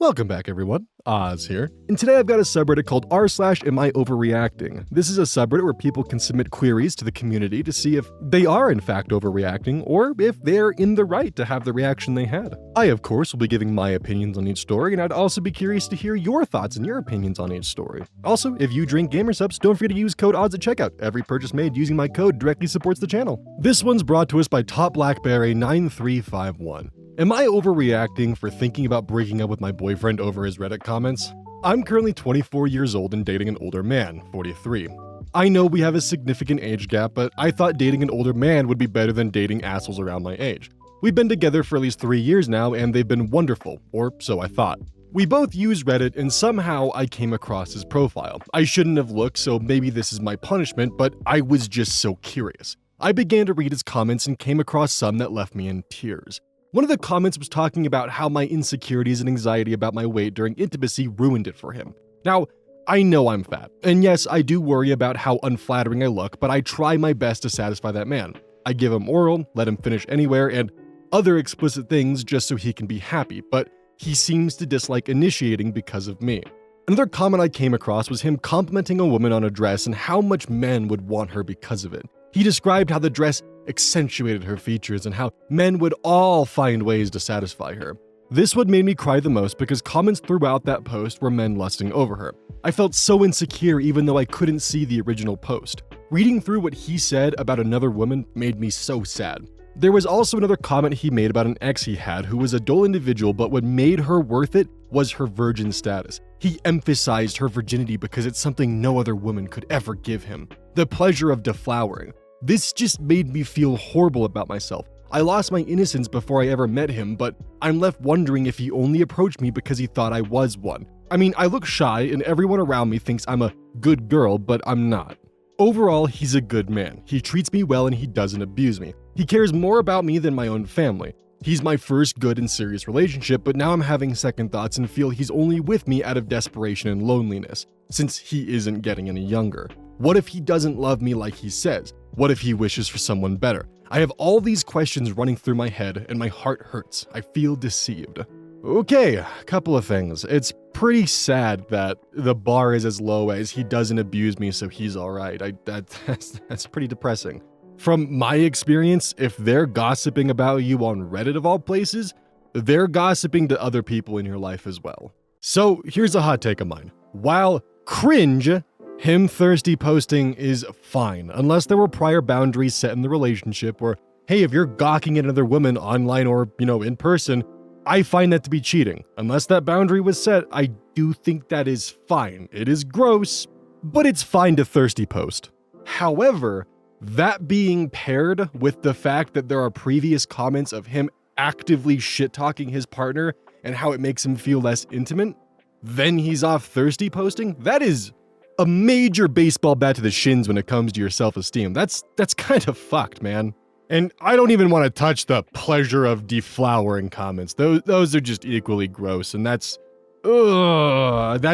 Welcome back, everyone. Oz here, and today I've got a subreddit called r/AmIOverReacting. This is a subreddit where people can submit queries to the community to see if they are in fact overreacting or if they're in the right to have the reaction they had. I, of course, will be giving my opinions on each story, and I'd also be curious to hear your thoughts and your opinions on each story. Also, if you drink gamer subs, don't forget to use code ODDS at checkout. Every purchase made using my code directly supports the channel. This one's brought to us by TopBlackberry9351. Am I overreacting for thinking about breaking up with my boyfriend over his Reddit comments? I'm currently 24 years old and dating an older man, 43. I know we have a significant age gap, but I thought dating an older man would be better than dating assholes around my age. We've been together for at least 3 years now, and they've been wonderful, or so I thought. We both use Reddit, and somehow I came across his profile. I shouldn't have looked, so maybe this is my punishment, but I was just so curious. I began to read his comments and came across some that left me in tears. One of the comments was talking about how my insecurities and anxiety about my weight during intimacy ruined it for him. Now, I know I'm fat, and yes, I do worry about how unflattering I look, but I try my best to satisfy that man. I give him oral, let him finish anywhere, and other explicit things just so he can be happy, but he seems to dislike initiating because of me. Another comment I came across was him complimenting a woman on a dress and how much men would want her because of it. He described how the dress accentuated her features and how men would all find ways to satisfy her. This would made me cry the most because comments throughout that post were men lusting over her. I felt so insecure even though I couldn't see the original post. Reading through what he said about another woman made me so sad. There was also another comment he made about an ex he had who was a dull individual, but what made her worth it was her virgin status. He emphasized her virginity because it's something no other woman could ever give him. The pleasure of deflowering. This just made me feel horrible about myself. I lost my innocence before I ever met him, but I'm left wondering if he only approached me because he thought I was one. I mean, I look shy and everyone around me thinks I'm a good girl, but I'm not. Overall, he's a good man. He treats me well and he doesn't abuse me. He cares more about me than my own family. He's my first good and serious relationship, but now I'm having second thoughts and feel he's only with me out of desperation and loneliness, since he isn't getting any younger. What if he doesn't love me like he says? What if he wishes for someone better? I have all these questions running through my head and my heart hurts. I feel deceived. Okay, a couple of things. It's pretty sad that the bar is as low as he doesn't abuse me, so he's alright. That's pretty depressing. From my experience, if they're gossiping about you on Reddit of all places, they're gossiping to other people in your life as well. So here's a hot take of mine. While cringe, him thirsty posting is fine, unless there were prior boundaries set in the relationship, or hey, if you're gawking at another woman online or, in person, I find that to be cheating. Unless that boundary was set, I do think that is fine. It is gross, but it's fine to thirsty post. However, that being paired with the fact that there are previous comments of him actively shit-talking his partner and how it makes him feel less intimate, then he's off thirsty posting, that is a major baseball bat to the shins when it comes to your self-esteem. That's kind of fucked, man. And I don't even want to touch the pleasure of deflowering comments. Those are just equally gross, and that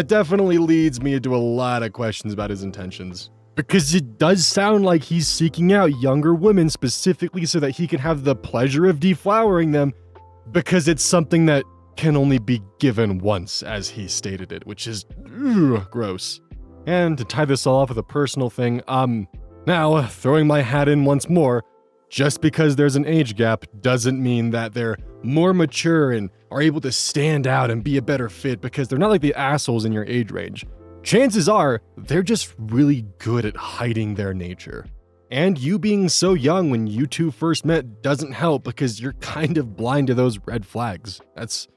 definitely leads me into a lot of questions about his intentions. Because it does sound like he's seeking out younger women specifically so that he can have the pleasure of deflowering them, because it's something that can only be given once, as he stated it, which is gross. And to tie this all off with a personal thing, now, throwing my hat in once more, just because there's an age gap doesn't mean that they're more mature and are able to stand out and be a better fit because they're not like the assholes in your age range. Chances are, they're just really good at hiding their nature. And you being so young when you two first met doesn't help because you're kind of blind to those red flags. That's...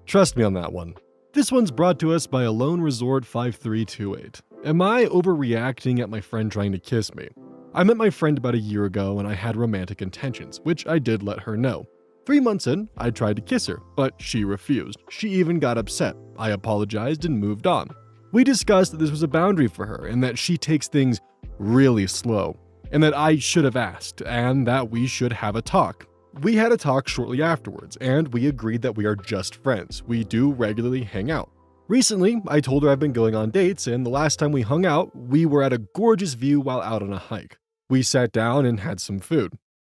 Trust me on that one. This one's brought to us by Alone Resort 5328. Am I overreacting at my friend trying to kiss me? I met my friend about a year ago and I had romantic intentions, which I did let her know. 3 months in, I tried to kiss her, but she refused. She even got upset. I apologized and moved on. We discussed that this was a boundary for her and that she takes things really slow, and that I should have asked, and that we should have a talk. We had a talk shortly afterwards, and we agreed that we are just friends. We do regularly hang out. Recently, I told her I've been going on dates, and the last time we hung out, we were at a gorgeous view while out on a hike. We sat down and had some food.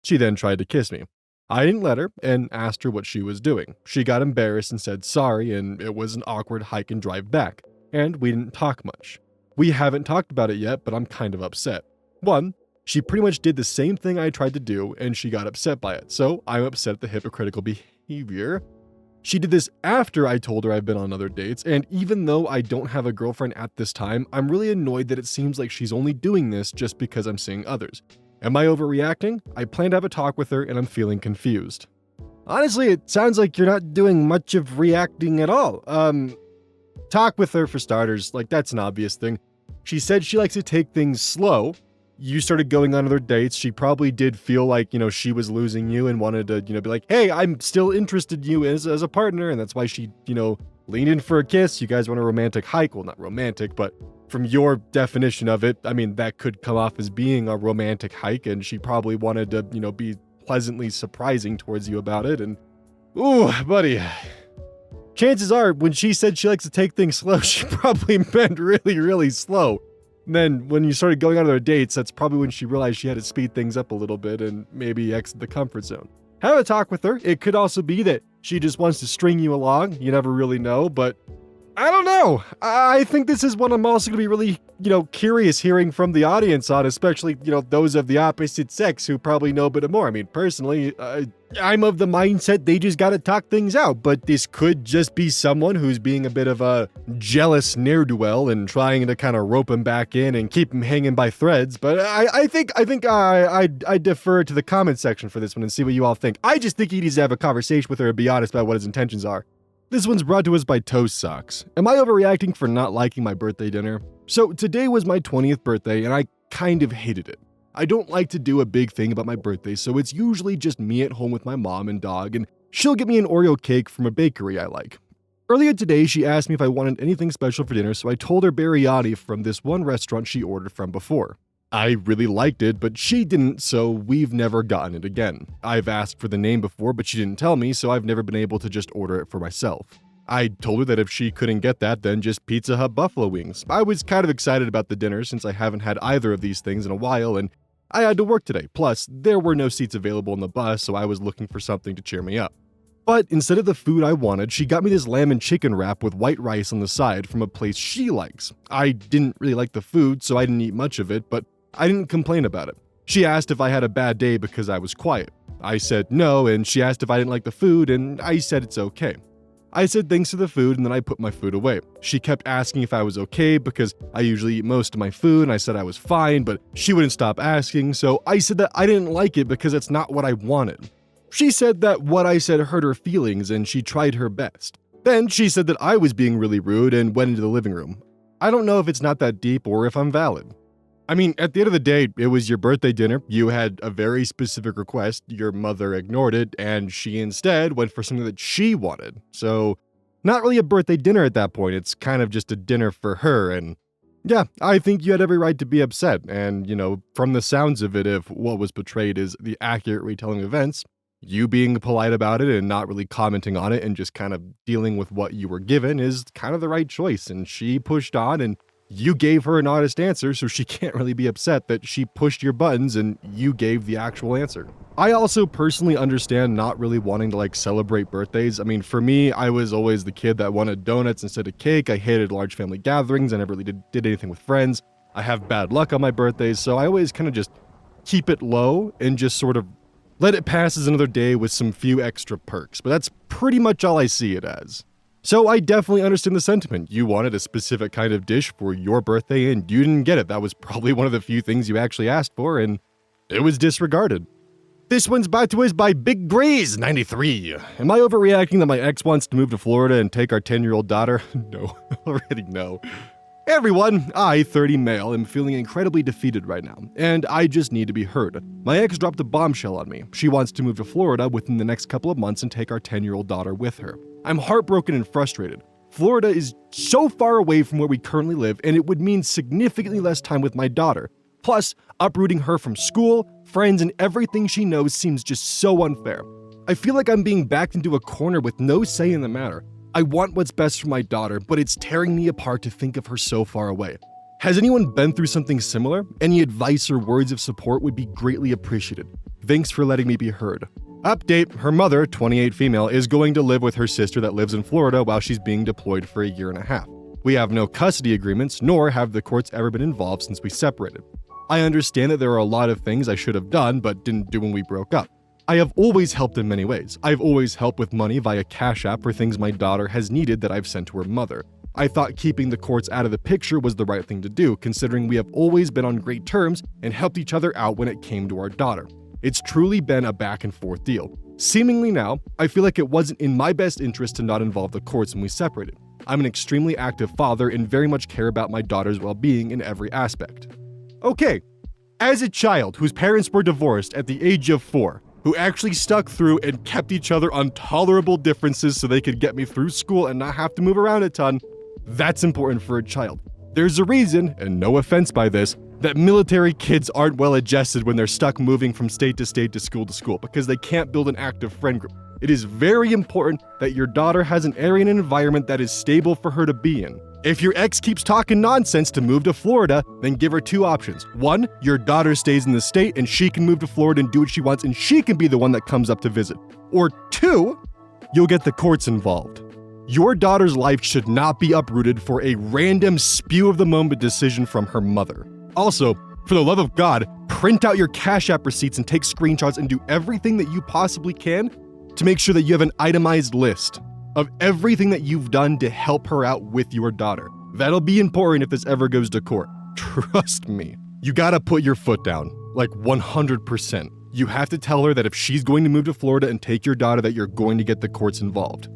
She then tried to kiss me. I didn't let her and asked her what she was doing. She got embarrassed and said sorry, and it was an awkward hike and drive back, and we didn't talk much. We haven't talked about it yet, but I'm kind of upset. One, she pretty much did the same thing I tried to do, and she got upset by it, so I'm upset at the hypocritical behavior. She did this after I told her I've been on other dates, and even though I don't have a girlfriend at this time, I'm really annoyed that it seems like she's only doing this just because I'm seeing others. Am I overreacting? I plan to have a talk with her, and I'm feeling confused. Honestly, it sounds like you're not doing much of reacting at all. Talk with her for starters, like that's an obvious thing. She said she likes to take things slow. You started going on other dates. She probably did feel like, she was losing you and wanted to, be like, hey, I'm still interested in you as a partner. And that's why she, leaned in for a kiss. You guys want a romantic hike. Well, not romantic, but from your definition of it, I mean, that could come off as being a romantic hike. And she probably wanted to, be pleasantly surprising towards you about it. And, ooh, buddy, chances are when she said she likes to take things slow, she probably meant really, really slow. And then when you started going on other dates, that's probably when she realized she had to speed things up a little bit and maybe exit the comfort zone. Have a talk with her. It could also be that she just wants to string you along. You never really know, but I don't know. I think this is one I'm also going to be really, curious hearing from the audience on, especially, those of the opposite sex who probably know a bit more. I mean, personally, I'm of the mindset they just got to talk things out, but this could just be someone who's being a bit of a jealous ne'er-do-well and trying to kind of rope him back in and keep him hanging by threads. But I think I defer to the comment section for this one and see what you all think. I just think he needs to have a conversation with her and be honest about what his intentions are. This one's brought to us by Toast Socks. Am I overreacting for not liking my birthday dinner? So today was my 20th birthday and I kind of hated it. I don't like to do a big thing about my birthday, so it's usually just me at home with my mom and dog, and she'll get me an Oreo cake from a bakery I like. Earlier today, she asked me if I wanted anything special for dinner, so I told her biryani from this one restaurant she ordered from before. I really liked it, but she didn't, so we've never gotten it again. I've asked for the name before, but she didn't tell me, so I've never been able to just order it for myself. I told her that if she couldn't get that, then just Pizza Hut buffalo wings. I was kind of excited about the dinner since I haven't had either of these things in a while, and I had to work today. Plus, there were no seats available on the bus, so I was looking for something to cheer me up. But instead of the food I wanted, she got me this lamb and chicken wrap with white rice on the side from a place she likes. I didn't really like the food, so I didn't eat much of it, but I didn't complain about it. She asked if I had a bad day because I was quiet. I said no, and she asked if I didn't like the food, and I said it's okay. I said thanks for the food, and then I put my food away. She kept asking if I was okay because I usually eat most of my food, and I said I was fine, but she wouldn't stop asking, so I said that I didn't like it because it's not what I wanted. She said that what I said hurt her feelings, and she tried her best. Then she said that I was being really rude and went into the living room. I don't know if it's not that deep or if I'm valid. I mean, at the end of the day, it was your birthday dinner. You had a very specific request. Your mother ignored it, and she instead went for something that she wanted. So, not really a birthday dinner at that point. It's kind of just a dinner for her. And yeah, I think you had every right to be upset. And, from the sounds of it, if what was portrayed is the accurate retelling of events, you being polite about it and not really commenting on it and just kind of dealing with what you were given is kind of the right choice. And she pushed on, and you gave her an honest answer, so she can't really be upset that she pushed your buttons and you gave the actual answer. I also personally understand not really wanting to celebrate birthdays. I mean, for me, I was always the kid that wanted donuts instead of cake. I hated large family gatherings. I never really did anything with friends. I have bad luck on my birthdays, so I always kind of just keep it low and just sort of let it pass as another day with some few extra perks. But that's pretty much all I see it as. So I definitely understand the sentiment. You wanted a specific kind of dish for your birthday and you didn't get it. That was probably one of the few things you actually asked for and it was disregarded. This one's brought to us by Big Breeze 93. Am I overreacting that my ex wants to move to Florida and take our 10-year-old daughter? No, already no. Hey everyone, I, 30 male, am feeling incredibly defeated right now, and I just need to be heard. My ex dropped a bombshell on me. She wants to move to Florida within the next couple of months and take our 10-year-old daughter with her. I'm heartbroken and frustrated. Florida is so far away from where we currently live, and it would mean significantly less time with my daughter. Plus, uprooting her from school, friends, and everything she knows seems just so unfair. I feel like I'm being backed into a corner with no say in the matter. I want what's best for my daughter, but it's tearing me apart to think of her so far away. Has anyone been through something similar? Any advice or words of support would be greatly appreciated. Thanks for letting me be heard. Update, her mother, 28 female, is going to live with her sister that lives in Florida while she's being deployed for a year and a half. We have no custody agreements, nor have the courts ever been involved since we separated. I understand that there are a lot of things I should have done but didn't do when we broke up. I have always helped in many ways. I've always helped with money via Cash App for things my daughter has needed that I've sent to her mother. I thought keeping the courts out of the picture was the right thing to do, considering we have always been on great terms and helped each other out when it came to our daughter. It's truly been a back and forth deal. Seemingly now, I feel like it wasn't in my best interest to not involve the courts when we separated. I'm an extremely active father and very much care about my daughter's well-being in every aspect. Okay, as a child whose parents were divorced at the age of 4, who actually stuck through and kept each other on tolerable differences so they could get me through school and not have to move around a ton, that's important for a child. There's a reason, and no offense by this, that military kids aren't well adjusted when they're stuck moving from state to state to school because they can't build an active friend group. It is very important that your daughter has an area and environment that is stable for her to be in. If your ex keeps talking nonsense to move to Florida, then give her 2 options. 1, your daughter stays in the state and she can move to Florida and do what she wants and she can be the one that comes up to visit. Or 2, you'll get the courts involved. Your daughter's life should not be uprooted for a random spew-of-the-moment decision from her mother. Also, for the love of God, print out your Cash App receipts and take screenshots and do everything that you possibly can to make sure that you have an itemized list of everything that you've done to help her out with your daughter. That'll be important if this ever goes to court. Trust me. You gotta put your foot down, like 100%. You have to tell her that if she's going to move to Florida and take your daughter, that you're going to get the courts involved.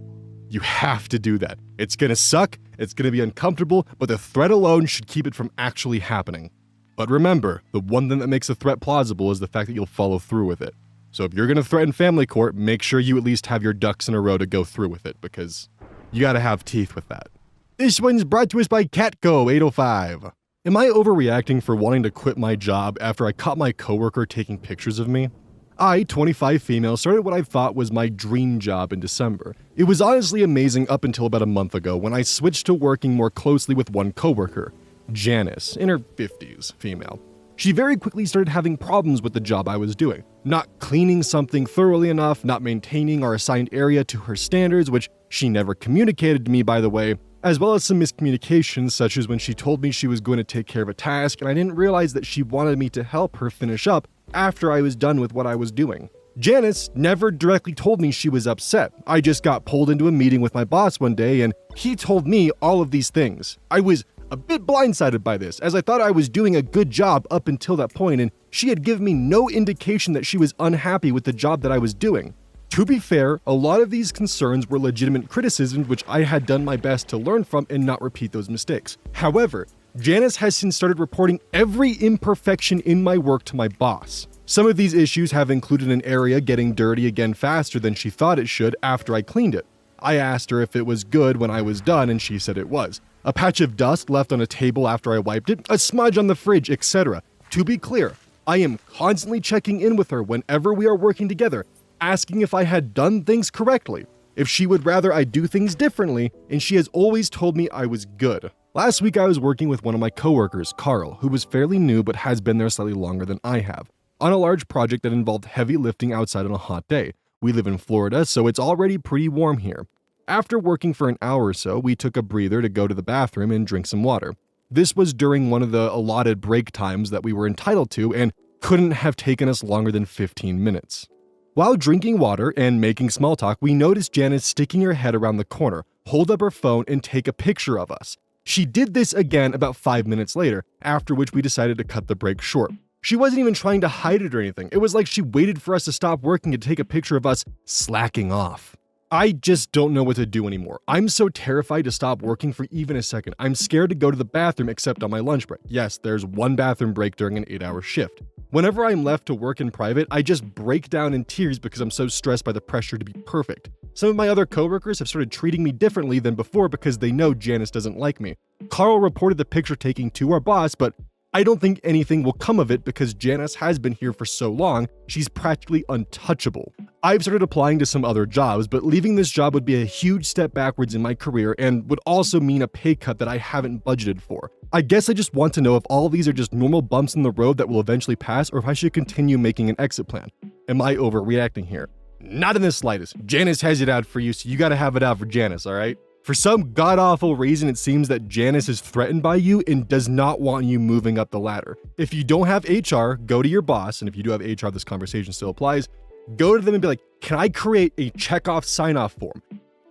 You have to do that. It's gonna suck, it's gonna be uncomfortable, but the threat alone should keep it from actually happening. But remember, the one thing that makes a threat plausible is the fact that you'll follow through with it. So if you're going to threaten family court, make sure you at least have your ducks in a row to go through with it, because you got to have teeth with that. This one's brought to us by Catco805. Am I overreacting for wanting to quit my job after I caught my coworker taking pictures of me? I, 25 female, started what I thought was my dream job in December. It was honestly amazing up until about a month ago when I switched to working more closely with one coworker, Janice, in her 50s, female. She very quickly started having problems with the job I was doing. Not cleaning something thoroughly enough, not maintaining our assigned area to her standards, which she never communicated to me, by the way, as well as some miscommunications, such as when she told me she was going to take care of a task and I didn't realize that she wanted me to help her finish up after I was done with what I was doing. Janice never directly told me she was upset. I just got pulled into a meeting with my boss one day and he told me all of these things. I was a bit blindsided by this, as I thought I was doing a good job up until that point, and she had given me no indication that she was unhappy with the job that I was doing. To be fair, a lot of these concerns were legitimate criticisms which I had done my best to learn from and not repeat those mistakes. However, Janice has since started reporting every imperfection in my work to my boss. Some of these issues have included an area getting dirty again faster than she thought it should after I cleaned it. I asked her if it was good when I was done and she said it was. A patch of dust left on a table after I wiped it, a smudge on the fridge, etc. To be clear, I am constantly checking in with her whenever we are working together, asking if I had done things correctly, if she would rather I do things differently, and she has always told me I was good. Last week I was working with one of my coworkers, Carl, who was fairly new but has been there slightly longer than I have, on a large project that involved heavy lifting outside on a hot day. We live in Florida, so it's already pretty warm here. After working for an hour or so, we took a breather to go to the bathroom and drink some water. This was during one of the allotted break times that we were entitled to and couldn't have taken us longer than 15 minutes. While drinking water and making small talk, we noticed Janice sticking her head around the corner, hold up her phone, and take a picture of us. She did this again about 5 minutes later, after which we decided to cut the break short. She wasn't even trying to hide it or anything. It was like she waited for us to stop working to take a picture of us slacking off. I just don't know what to do anymore. I'm so terrified to stop working for even a second. I'm scared to go to the bathroom except on my lunch break. Yes, there's one bathroom break during an 8-hour shift. Whenever I'm left to work in private, I just break down in tears because I'm so stressed by the pressure to be perfect. Some of my other coworkers have started treating me differently than before because they know Janice doesn't like me. Carl reported the picture taking to our boss, but I don't think anything will come of it because Janice has been here for so long, she's practically untouchable. I've started applying to some other jobs, but leaving this job would be a huge step backwards in my career and would also mean a pay cut that I haven't budgeted for. I guess I just want to know if all these are just normal bumps in the road that will eventually pass or if I should continue making an exit plan. Am I overreacting here? Not in the slightest. Janice has it out for you, so you gotta have it out for Janice, alright? For some god-awful reason, it seems that Janice is threatened by you and does not want you moving up the ladder. If you don't have HR, go to your boss, and if you do have HR, this conversation still applies. Go to them and be like, can I create a checkoff sign-off form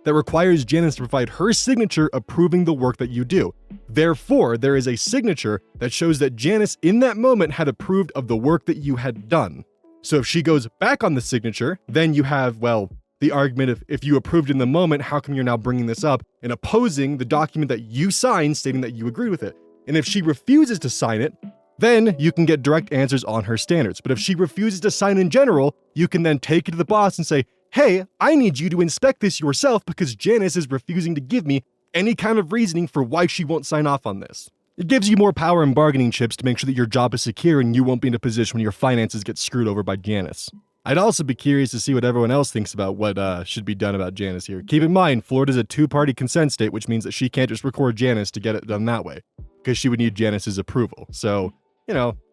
that requires Janice to provide her signature approving the work that you do? Therefore, there is a signature that shows that Janice in that moment had approved of the work that you had done. So if she goes back on the signature, then you have, well, the argument of if you approved in the moment, how come you're now bringing this up and opposing the document that you signed stating that you agreed with it? And if she refuses to sign it, then you can get direct answers on her standards. But if she refuses to sign in general, you can then take it to the boss and say, hey, I need you to inspect this yourself because Janice is refusing to give me any kind of reasoning for why she won't sign off on this. It gives you more power and bargaining chips to make sure that your job is secure and you won't be in a position when your finances get screwed over by Janice. I'd also be curious to see what everyone else thinks about what should be done about Janice here. Keep in mind, Florida's a two-party consent state, which means that she can't just record Janice to get it done that way, because she would need Janice's approval. So,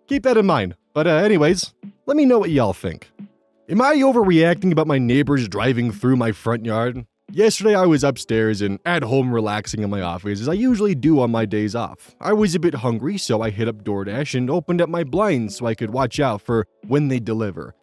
keep that in mind. But anyways, let me know what y'all think. Am I overreacting about my neighbors driving through my front yard? Yesterday I was upstairs and at home relaxing in my office, as I usually do on my days off. I was a bit hungry, so I hit up DoorDash and opened up my blinds so I could watch out for when they deliver.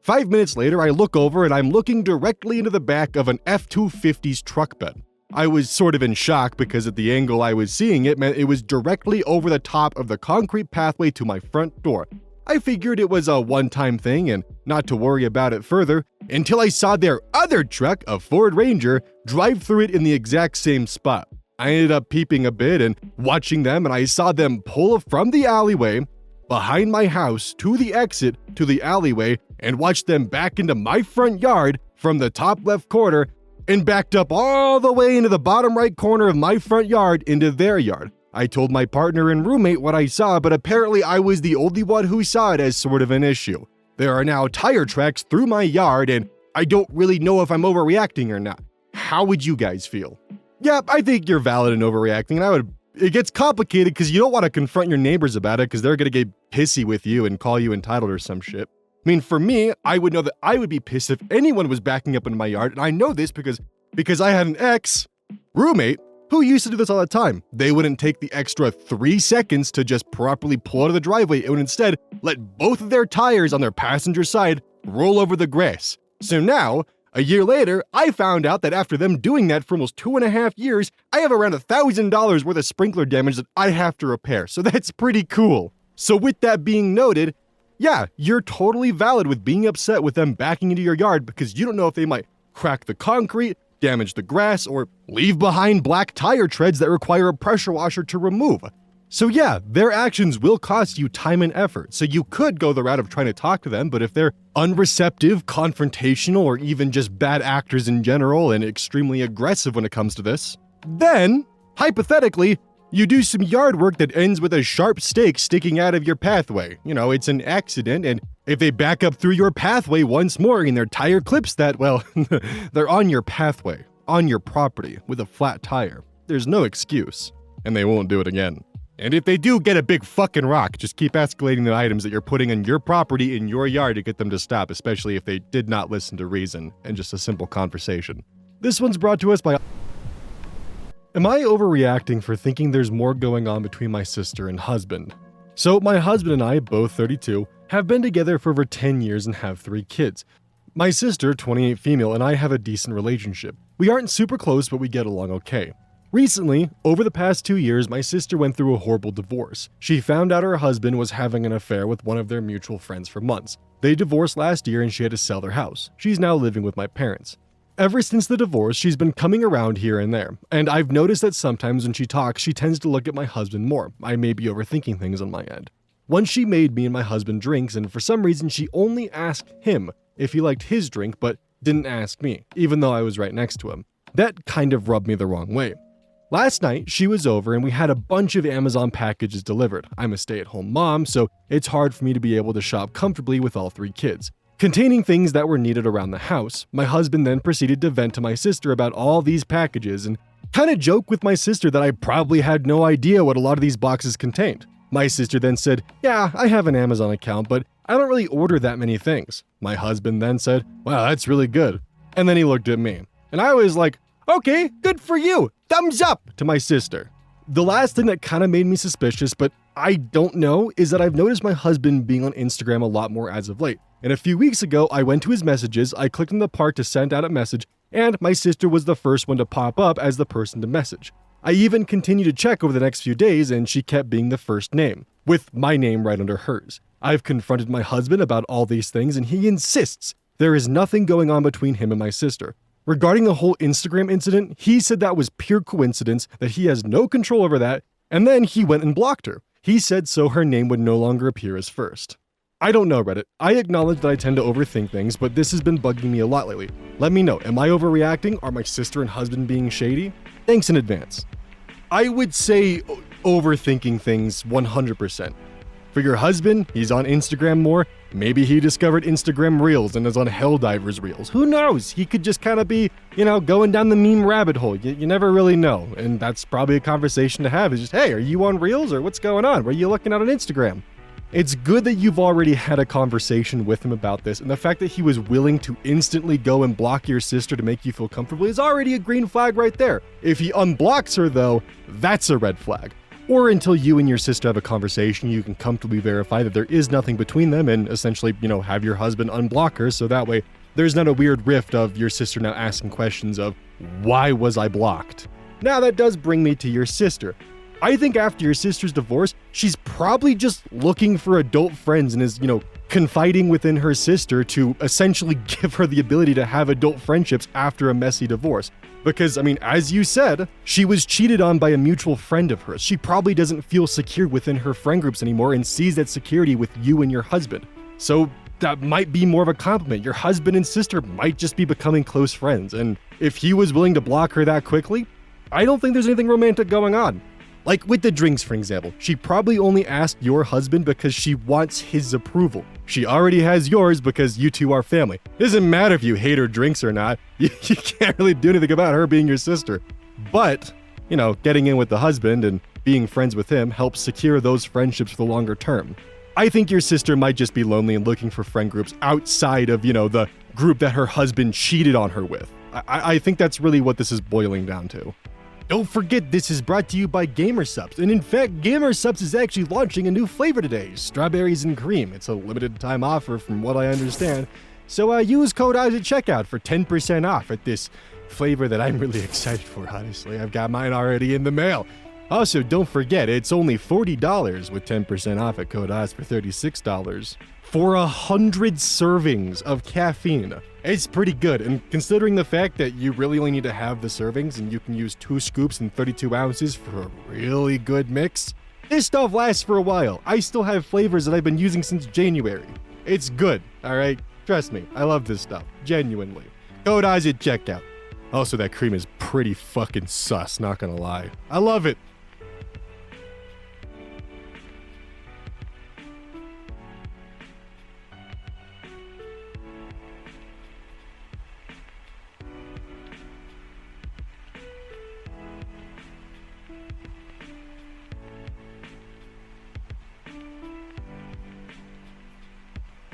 5 minutes later, I look over and I'm looking directly into the back of an F-250's truck bed. I was sort of in shock because at the angle I was seeing it meant it was directly over the top of the concrete pathway to my front door. I figured it was a one-time thing and not to worry about it further until I saw their other truck, a Ford Ranger, drive through it in the exact same spot. I ended up peeping a bit and watching them, and I saw them pull from the alleyway behind my house to the exit to the alleyway and watched them back into my front yard from the top left corner and backed up all the way into the bottom right corner of my front yard into their yard. I told my partner and roommate what I saw, but apparently I was the only one who saw it as sort of an issue. There are now tire tracks through my yard, and I don't really know if I'm overreacting or not. How would you guys feel? Yeah, I think you're valid in overreacting, and it gets complicated because you don't want to confront your neighbors about it because they're going to get pissy with you and call you entitled or some shit. I mean, for me, I would know that I would be pissed if anyone was backing up into my yard, and I know this because I had an ex-roommate who used to do this all the time. They wouldn't take the extra 3 seconds to just properly pull out of the driveway and would instead let both of their tires on their passenger side roll over the grass. So now, a year later, I found out that after them doing that for almost 2.5 years, I have around $1,000 worth of sprinkler damage that I have to repair. So that's pretty cool. So with that being noted, yeah, you're totally valid with being upset with them backing into your yard because you don't know if they might crack the concrete, damage the grass, or leave behind black tire treads that require a pressure washer to remove. So yeah, their actions will cost you time and effort. So you could go the route of trying to talk to them, but if they're unreceptive, confrontational, or even just bad actors in general and extremely aggressive when it comes to this, then, hypothetically, you do some yard work that ends with a sharp stake sticking out of your pathway. It's an accident, and if they back up through your pathway once more and their tire clips that, well, they're on your pathway, on your property, with a flat tire. There's no excuse, and they won't do it again. And if they do get a big fucking rock, just keep escalating the items that you're putting on your property in your yard to get them to stop, especially if they did not listen to reason and just a simple conversation. This one's brought to us by... Am I overreacting for thinking there's more going on between my sister and husband? So my husband and I, both 32, have been together for over 10 years and have 3 kids. My sister, 28 female, and I have a decent relationship. We aren't super close, but we get along okay. Recently, over the past 2 years, my sister went through a horrible divorce. She found out her husband was having an affair with one of their mutual friends for months. They divorced last year and she had to sell their house. She's now living with my parents. Ever since the divorce, she's been coming around here and there, and I've noticed that sometimes when she talks, she tends to look at my husband more. I may be overthinking things on my end. Once she made me and my husband drinks, and for some reason she only asked him if he liked his drink, but didn't ask me, even though I was right next to him. That kind of rubbed me the wrong way. Last night, she was over and we had a bunch of Amazon packages delivered. I'm a stay-at-home mom, so it's hard for me to be able to shop comfortably with all 3 kids. Containing things that were needed around the house, my husband then proceeded to vent to my sister about all these packages and kind of joke with my sister that I probably had no idea what a lot of these boxes contained. My sister then said, yeah, I have an Amazon account, but I don't really order that many things. My husband then said, wow, that's really good. And then he looked at me. And I was like, okay, good for you. Thumbs up to my sister. The last thing that kind of made me suspicious, but I don't know, is that I've noticed my husband being on Instagram a lot more as of late. And a few weeks ago, I went to his messages, I clicked on the part to send out a message, and my sister was the first one to pop up as the person to message. I even continued to check over the next few days, and she kept being the first name, with my name right under hers. I've confronted my husband about all these things, and he insists there is nothing going on between him and my sister. Regarding the whole Instagram incident, he said that was pure coincidence, that he has no control over that, and then he went and blocked her. He said so her name would no longer appear as first. I don't know, Reddit. I acknowledge that I tend to overthink things, but this has been bugging me a lot lately. Let me know, am I overreacting? Are my sister and husband being shady? Thanks in advance. I would say overthinking things 100%. For your husband, he's on Instagram more. Maybe he discovered Instagram Reels and is on Helldivers Reels. Who knows? He could just kind of be, going down the meme rabbit hole. You never really know. And that's probably a conversation to have. Is just, hey, are you on Reels or what's going on? What are you looking at on Instagram? It's good that you've already had a conversation with him about this, and the fact that he was willing to instantly go and block your sister to make you feel comfortable is already a green flag right there. If he unblocks her though, that's a red flag. Or until you and your sister have a conversation, you can comfortably verify that there is nothing between them and essentially, have your husband unblock her so that way there's not a weird rift of your sister now asking questions of, why was I blocked? Now that does bring me to your sister. I think after your sister's divorce, she's probably just looking for adult friends and is, confiding within her sister to essentially give her the ability to have adult friendships after a messy divorce. Because, as you said, she was cheated on by a mutual friend of hers. She probably doesn't feel secure within her friend groups anymore and sees that security with you and your husband. So that might be more of a compliment. Your husband and sister might just be becoming close friends. And if he was willing to block her that quickly, I don't think there's anything romantic going on. Like with the drinks, for example, she probably only asked your husband because she wants his approval. She already has yours because you two are family. It doesn't matter if you hate her drinks or not. You can't really do anything about her being your sister. But, getting in with the husband and being friends with him helps secure those friendships for the longer term. I think your sister might just be lonely and looking for friend groups outside of, the group that her husband cheated on her with. I think that's really what this is boiling down to. Don't forget, this is brought to you by GamerSupps, and in fact, GamerSupps is actually launching a new flavor today, strawberries and cream. It's a limited time offer from what I understand, so use code Hygh at checkout for 10% off at this flavor that I'm really excited for, honestly. I've got mine already in the mail. Also, don't forget, it's only $40 with 10% off at code Hygh for $36 for 100 servings of caffeine. It's pretty good, and considering the fact that you really only need to have the servings and you can use 2 scoops and 32 ounces for a really good mix, this stuff lasts for a while. I still have flavors that I've been using since January. It's good, alright? Trust me, I love this stuff, genuinely. Code Hygh at checkout. Also, that cream is pretty fucking sus, not gonna lie. I love it.